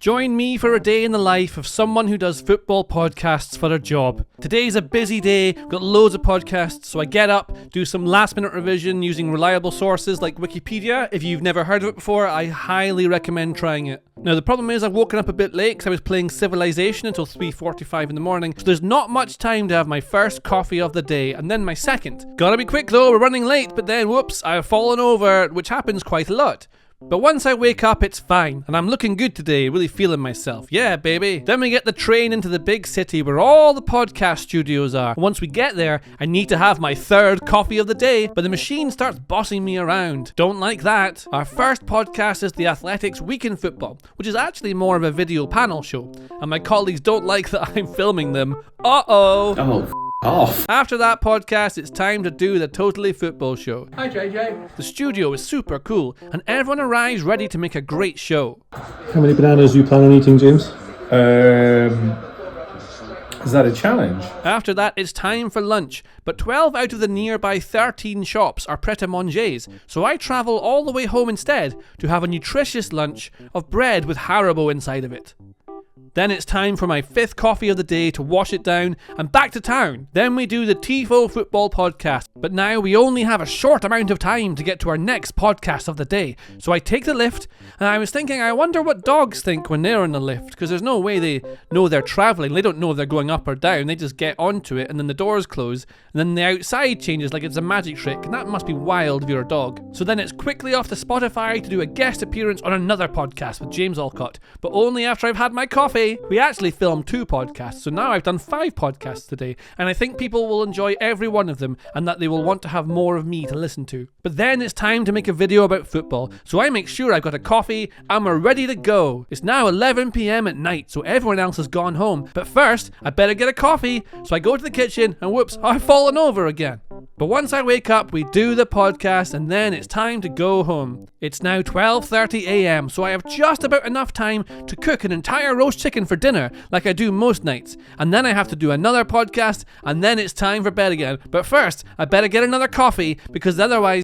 Join me for a day in the life of someone who does football podcasts for a job. Today's a busy day, got loads of podcasts, so I get up, do some last minute revision using reliable sources like Wikipedia. If you've never heard of it before, I highly recommend trying it. Now the problem is I've woken up a bit late because I was playing Civilization until 3:45 in the morning, so there's not much time to have my first coffee of the day, and then my second. Gotta be quick though, we're running late, but then whoops, I've fallen over, which happens quite a lot. But once I wake up, it's fine, and I'm looking good today, really feeling myself. Yeah, baby. Then we get the train into the big city where all the podcast studios are. Once we get there, I need to have my third coffee of the day, but the machine starts bossing me around. Don't like that. Our first podcast is The Athletics Week in Football, which is actually more of a video panel show, and my colleagues don't like that I'm filming them. Uh-oh. Off. After that podcast, it's time to do the Totally Football Show. Hi, JJ. The studio is super cool, and everyone arrives ready to make a great show. How many bananas do you plan on eating, James? Is that a challenge? After that, it's time for lunch, but 12 out of the nearby 13 shops are pret-a-mangers, so I travel all the way home instead to have a nutritious lunch of bread with Haribo inside of it. Then it's time for my fifth coffee of the day to wash it down and back to town. Then we do the TIFO Football Podcast. But now we only have a short amount of time to get to our next podcast of the day. So I take the lift, and I was thinking, I wonder what dogs think when they're in the lift, because there's no way they know they're travelling. They don't know they're going up or down. They just get onto it, and then the doors close, and then the outside changes like it's a magic trick, and that must be wild if you're a dog. So then it's quickly off to Spotify to do a guest appearance on another podcast with James Alcott, but only after I've had my coffee. We actually filmed 2 podcasts, so now I've done 5 podcasts today, and I think people will enjoy every one of them, and that they will want to have more of me to listen to. But then it's time to make a video about football, so I make sure I've got a coffee, and we're ready to go. It's now 11 PM at night, so everyone else has gone home, but first, I better get a coffee, so I go to the kitchen, and whoops, I've fallen over again. But once I wake up, we do the podcast, and then it's time to go home. It's now 12:30 AM, so I have just about enough time to cook an entire roast chicken for dinner, like I do most nights. And then I have to do another podcast, and then it's time for bed again. But first, I better get another coffee, because otherwise